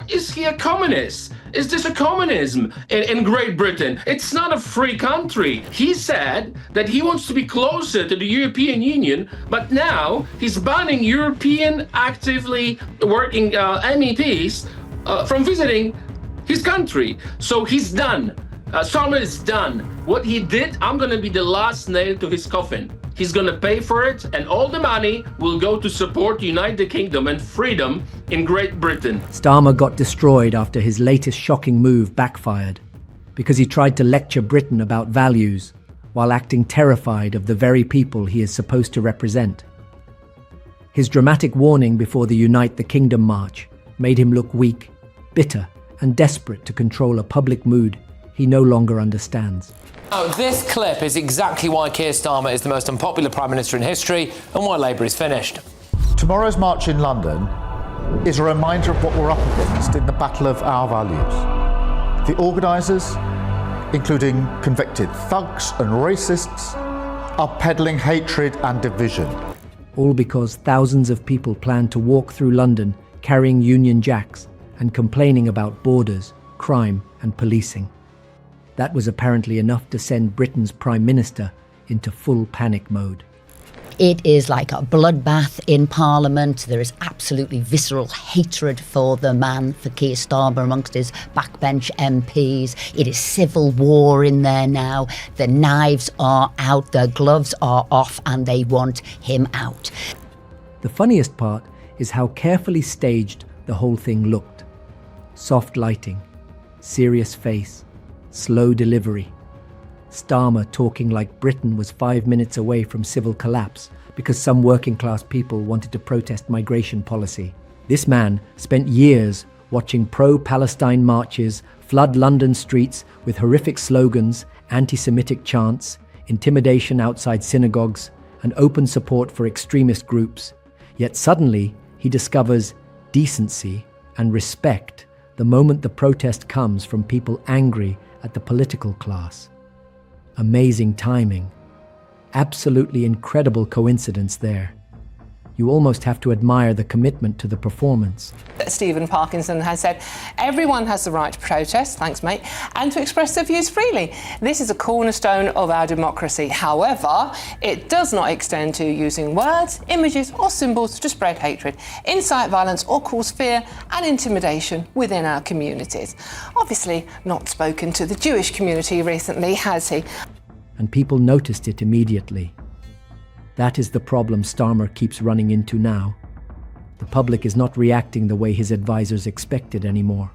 Is he a communist? Is this a communism in Great Britain? It's not a free country. He said that he wants to be closer to the European Union, but now he's banning European actively working MEPs from visiting his country. So he's done. Starmer is done. What he did, I'm going to be the last nail to his coffin. He's going to pay for it, and all the money will go to support United Kingdom and freedom in Great Britain. Starmer got destroyed after his latest shocking move backfired, because he tried to lecture Britain about values while acting terrified of the very people he is supposed to represent. His dramatic warning before the Unite the Kingdom march made him look weak, bitter, and desperate to control a public mood he no longer understands. Oh, this clip is exactly why Keir Starmer is the most unpopular Prime Minister in history and why Labour is finished. Tomorrow's march in London is a reminder of what we're up against in the battle of our values. The organisers, including convicted thugs and racists, are peddling hatred and division. All because thousands of people plan to walk through London carrying Union Jacks and complaining about borders, crime and policing. That was apparently enough to send Britain's Prime Minister into full panic mode. It is like a bloodbath in Parliament. There is absolutely visceral hatred for the man, for Keir Starmer, amongst his backbench MPs. It is civil war in there now. The knives are out, the gloves are off, and they want him out. The funniest part is how carefully staged the whole thing looked. Soft lighting, serious face, slow delivery. Starmer talking like Britain was 5 minutes away from civil collapse because some working-class people wanted to protest migration policy. This man spent years watching pro-Palestine marches flood London streets with horrific slogans, anti-Semitic chants, intimidation outside synagogues, and open support for extremist groups. Yet suddenly, he discovers decency and respect the moment the protest comes from people angry at the political class. Amazing timing. Absolutely incredible coincidence there. You almost have to admire the commitment to the performance. Stephen Parkinson has said, everyone has the right to protest, thanks mate, and to express their views freely. This is a cornerstone of our democracy. However, it does not extend to using words, images or symbols to spread hatred, incite violence or cause fear and intimidation within our communities. Obviously not spoken to the Jewish community recently, has he? And people noticed it immediately. That is the problem Starmer keeps running into now. The public is not reacting the way his advisors expected anymore.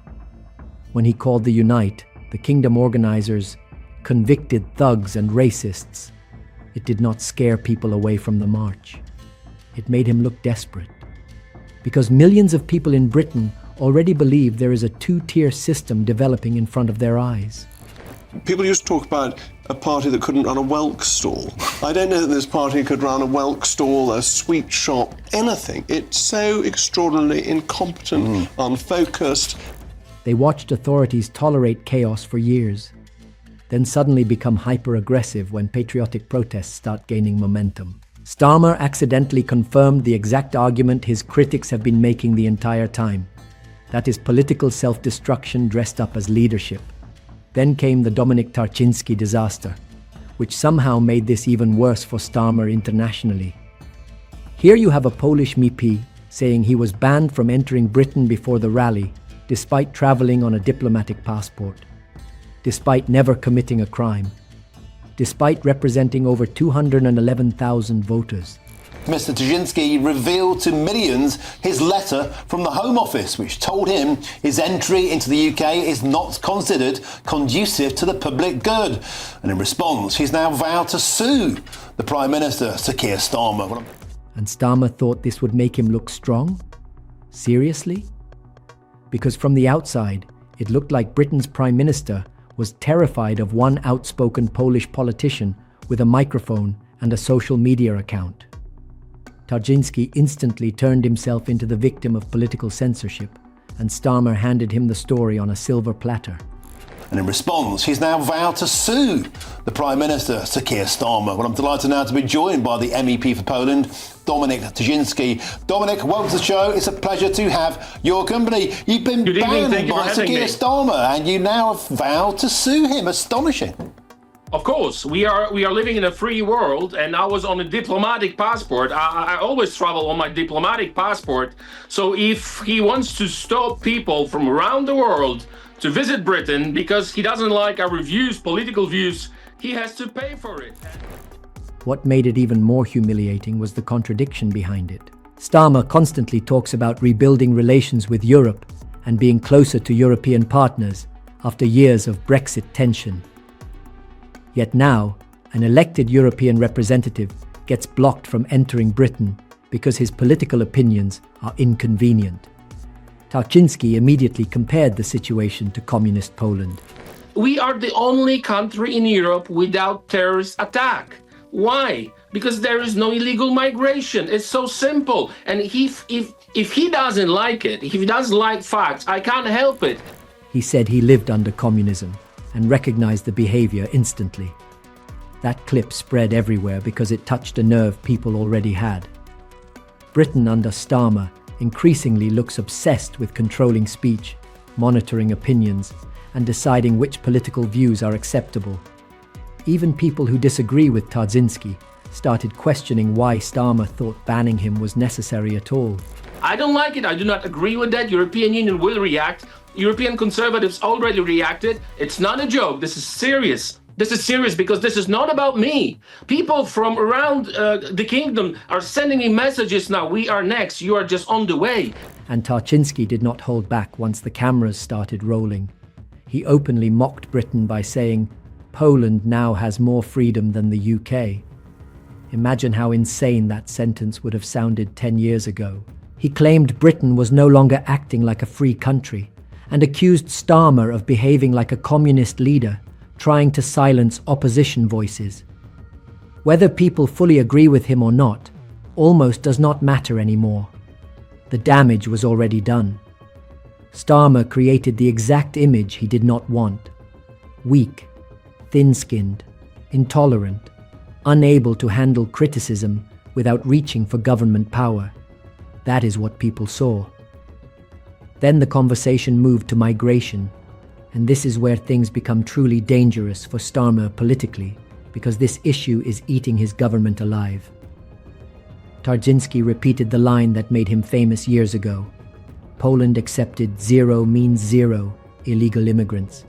When he called the Unite, the Kingdom organizers, convicted thugs and racists, it did not scare people away from the march. It made him look desperate. Because millions of people in Britain already believe there is a two-tier system developing in front of their eyes. People used to talk about a party that couldn't run a whelk stall. I don't know that this party could run a whelk stall, a sweet shop, anything. It's so extraordinarily incompetent, unfocused. They watched authorities tolerate chaos for years, then suddenly become hyper-aggressive when patriotic protests start gaining momentum. Starmer accidentally confirmed the exact argument his critics have been making the entire time. That is political self-destruction dressed up as leadership. Then came the Dominic Tarczynski disaster, which somehow made this even worse for Starmer internationally. Here you have a Polish MEP saying he was banned from entering Britain before the rally, despite traveling on a diplomatic passport, despite never committing a crime, despite representing over 211,000 voters. Mr. Tarczynski revealed to millions his letter from the Home Office, which told him his entry into the UK is not considered conducive to the public good. And in response, he's now vowed to sue the Prime Minister, Sir Keir Starmer. And Starmer thought this would make him look strong? Seriously? Because from the outside, it looked like Britain's Prime Minister was terrified of one outspoken Polish politician with a microphone and a social media account. Tarczynski instantly turned himself into the victim of political censorship, and Starmer handed him the story on a silver platter. And in response, he's now vowed to sue the Prime Minister, Sir Keir Starmer. Well, I'm delighted now to be joined by the MEP for Poland, Dominik Tarczyński. Dominik, welcome to the show. It's a pleasure to have your company. You've been banned by Sir Keir Starmer, and you now have vowed to sue him. Astonishing. Of course, we are living in a free world, and I was on a diplomatic passport. I always travel on my diplomatic passport. So if he wants to stop people from around the world to visit Britain because he doesn't like our views, political views, he has to pay for it. What made it even more humiliating was the contradiction behind it. Starmer constantly talks about rebuilding relations with Europe and being closer to European partners after years of Brexit tension. Yet now, an elected European representative gets blocked from entering Britain because his political opinions are inconvenient. Tarczyński immediately compared the situation to communist Poland. We are the only country in Europe without terrorist attack. Why? Because there is no illegal migration. It's so simple. And if he doesn't like it, if he doesn't like facts, I can't help it. He said he lived under communism and recognized the behavior instantly. That clip spread everywhere because it touched a nerve people already had. Britain under Starmer increasingly looks obsessed with controlling speech, monitoring opinions, and deciding which political views are acceptable. Even people who disagree with Tarczyński started questioning why Starmer thought banning him was necessary at all. I don't like it. I do not agree with that. European Union will react. European conservatives already reacted. It's not a joke. This is serious. This is serious because this is not about me. People from around the kingdom are sending me messages now. We are next. You are just on the way. And Tarczyński did not hold back once the cameras started rolling. He openly mocked Britain by saying, "Poland now has more freedom than the UK." Imagine how insane that sentence would have sounded 10 years ago. He claimed Britain was no longer acting like a free country and accused Starmer of behaving like a communist leader, trying to silence opposition voices. Whether people fully agree with him or not almost does not matter anymore. The damage was already done. Starmer created the exact image he did not want. Weak, thin-skinned, intolerant, unable to handle criticism without reaching for government power. That is what people saw. Then the conversation moved to migration, and this is where things become truly dangerous for Starmer politically, because this issue is eating his government alive. Tarczyński repeated the line that made him famous years ago. Poland accepted zero means zero illegal immigrants.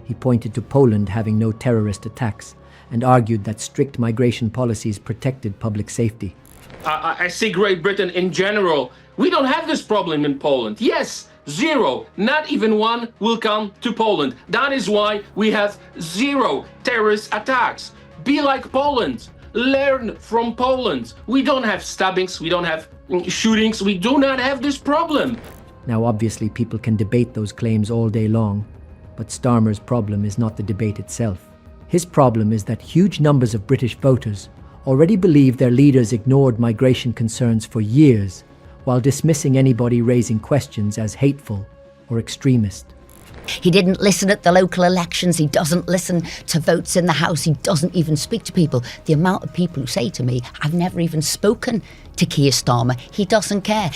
He pointed to Poland having no terrorist attacks and argued that strict migration policies protected public safety. I see Great Britain in general. We don't have this problem in Poland. Yes, zero, not even one will come to Poland. That is why we have zero terrorist attacks. Be like Poland. Learn from Poland. We don't have stabbings, we don't have shootings, we do not have this problem. Now obviously people can debate those claims all day long, but Starmer's problem is not the debate itself. His problem is that huge numbers of British voters already believe their leaders ignored migration concerns for years, while dismissing anybody raising questions as hateful or extremist. He didn't listen at the local elections. He doesn't listen to votes in the House. He doesn't even speak to people. The amount of people who say to me, "I've never even spoken to Keir Starmer," he doesn't care.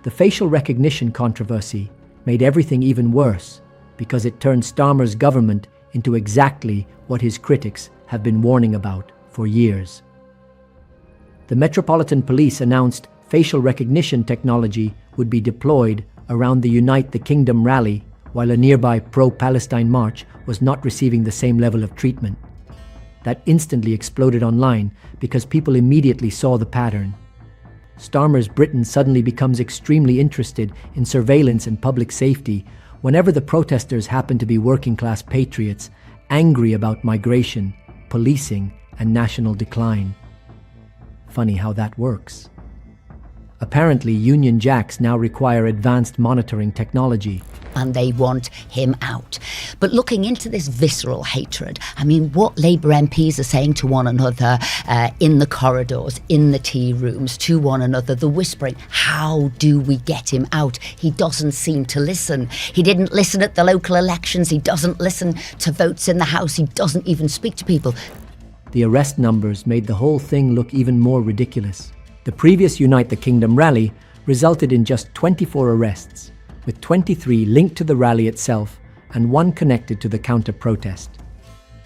The facial recognition controversy made everything even worse because it turned Starmer's government into exactly what his critics have been warning about for years. The Metropolitan Police announced facial recognition technology would be deployed around the Unite the Kingdom rally, while a nearby pro-Palestine march was not receiving the same level of treatment. That instantly exploded online because people immediately saw the pattern. Starmer's Britain suddenly becomes extremely interested in surveillance and public safety whenever the protesters happen to be working-class patriots, angry about migration, policing, and national decline. Funny how that works. Apparently, Union Jacks now require advanced monitoring technology. And they want him out. But looking into this visceral hatred, I mean, what Labour MPs are saying to one another in the corridors, in the tea rooms, to one another, the whispering, how do we get him out? He doesn't seem to listen. He didn't listen at the local elections. He doesn't listen to votes in the House. He doesn't even speak to people. The arrest numbers made the whole thing look even more ridiculous. The previous Unite the Kingdom rally resulted in just 24 arrests, with 23 linked to the rally itself and 1 connected to the counter-protest.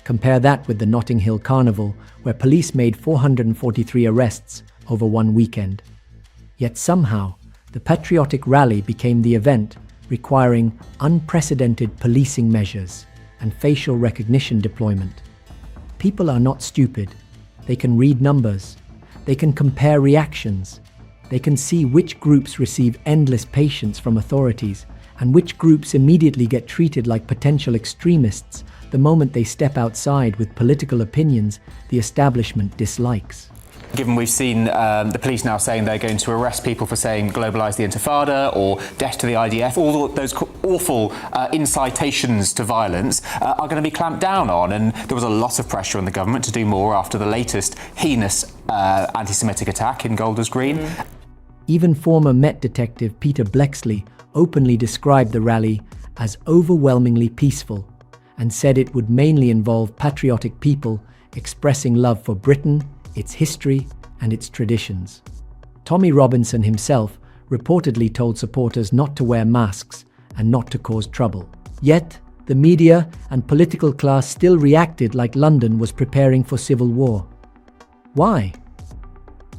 Compare that with the Notting Hill Carnival, where police made 443 arrests over one weekend. Yet somehow, the patriotic rally became the event requiring unprecedented policing measures and facial recognition deployment. People are not stupid. They can read numbers. They can compare reactions. They can see which groups receive endless patience from authorities and which groups immediately get treated like potential extremists the moment they step outside with political opinions the establishment dislikes. Given we've seen the police now saying they're going to arrest people for saying globalise the Intifada or death to the IDF, all those awful incitations to violence are going to be clamped down on, and there was a lot of pressure on the government to do more after the latest heinous anti-Semitic attack in Golders Green. Even former Met detective Peter Blexley openly described the rally as overwhelmingly peaceful and said it would mainly involve patriotic people expressing love for Britain, its history, and its traditions. Tommy Robinson himself reportedly told supporters not to wear masks and not to cause trouble. Yet, the media and political class still reacted like London was preparing for civil war. Why?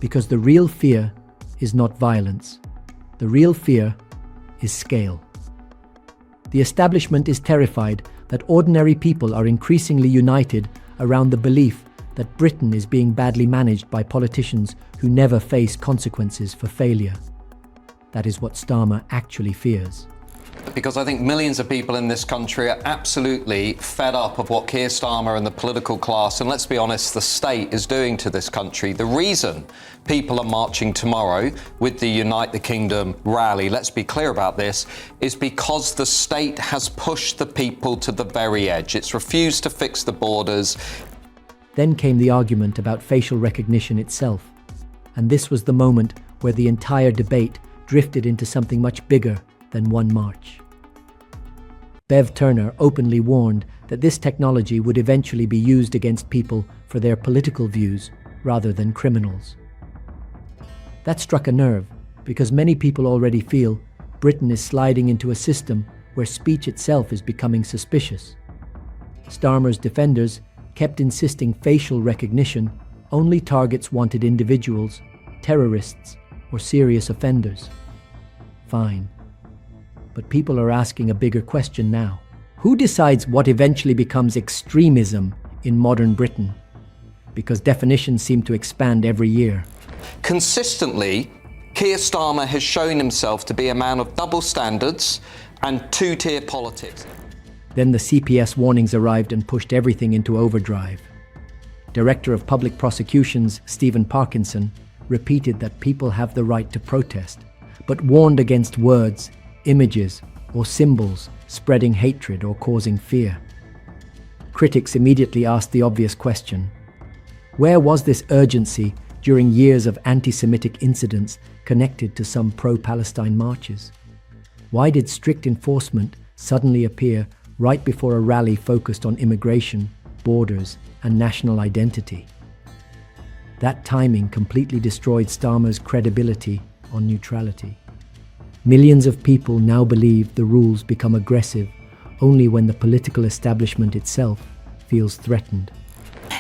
Because the real fear is not violence. The real fear is scale. The establishment is terrified that ordinary people are increasingly united around the belief that Britain is being badly managed by politicians who never face consequences for failure. That is what Starmer actually fears. Because I think millions of people in this country are absolutely fed up of what Keir Starmer and the political class, and let's be honest, the state is doing to this country. The reason people are marching tomorrow with the Unite the Kingdom rally, let's be clear about this, is because the state has pushed the people to the very edge. It's refused to fix the borders. Then came the argument about facial recognition itself. And this was the moment where the entire debate drifted into something much bigger than one march. Bev Turner openly warned that this technology would eventually be used against people for their political views rather than criminals. That struck a nerve because many people already feel Britain is sliding into a system where speech itself is becoming suspicious. Starmer's defenders kept insisting facial recognition only targets wanted individuals, terrorists, or serious offenders. Fine. But people are asking a bigger question now. Who decides what eventually becomes extremism in modern Britain? Because definitions seem to expand every year. Consistently, Keir Starmer has shown himself to be a man of double standards and two-tier politics. Then the CPS warnings arrived and pushed everything into overdrive. Director of Public Prosecutions Stephen Parkinson repeated that people have the right to protest, but warned against words, images, or symbols spreading hatred or causing fear. Critics immediately asked the obvious question: where was this urgency during years of anti-Semitic incidents connected to some pro-Palestine marches? Why did strict enforcement suddenly appear right before a rally focused on immigration, borders, and national identity? That timing completely destroyed Starmer's credibility on neutrality. Millions of people now believe the rules become aggressive only when the political establishment itself feels threatened.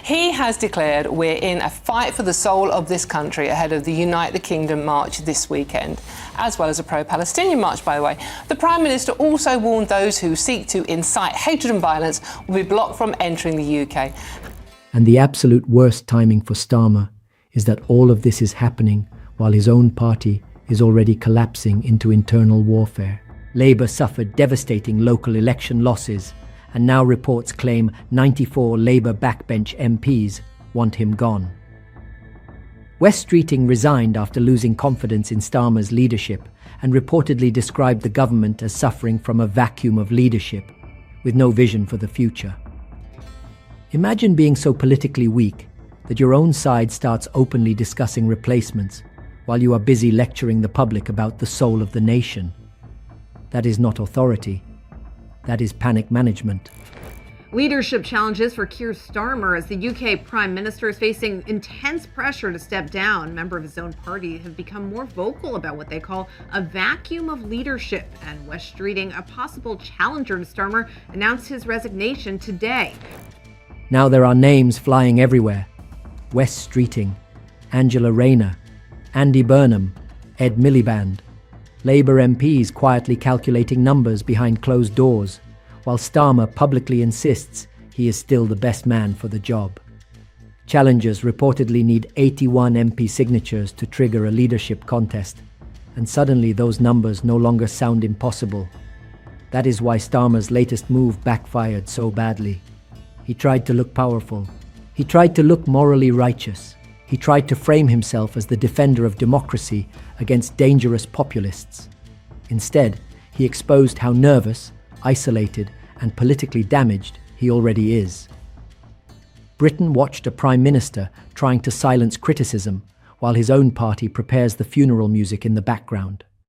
He has declared we're in a fight for the soul of this country ahead of the Unite the Kingdom march this weekend, as well as a pro-Palestinian march, by the way. The Prime Minister also warned those who seek to incite hatred and violence will be blocked from entering the UK. And the absolute worst timing for Starmer is that all of this is happening while his own party is already collapsing into internal warfare. Labour suffered devastating local election losses, and now reports claim 94 Labour backbench MPs want him gone. West Streeting resigned after losing confidence in Starmer's leadership and reportedly described the government as suffering from a vacuum of leadership, with no vision for the future. Imagine being so politically weak that your own side starts openly discussing replacements while you are busy lecturing the public about the soul of the nation. That is not authority. That is panic management. Leadership challenges for Keir Starmer as the UK Prime Minister is facing intense pressure to step down. A member of his own party have become more vocal about what they call a vacuum of leadership. And West Streeting, a possible challenger to Starmer, announced his resignation today. Now there are names flying everywhere. West Streeting, Angela Rayner, Andy Burnham, Ed Miliband. Labour MPs quietly calculating numbers behind closed doors, while Starmer publicly insists he is still the best man for the job. Challengers reportedly need 81 MP signatures to trigger a leadership contest, and suddenly those numbers no longer sound impossible. That is why Starmer's latest move backfired so badly. He tried to look powerful. He tried to look morally righteous. He tried to frame himself as the defender of democracy against dangerous populists. Instead, he exposed how nervous, isolated, and politically damaged he already is. Britain watched a prime minister trying to silence criticism while his own party prepares the funeral music in the background.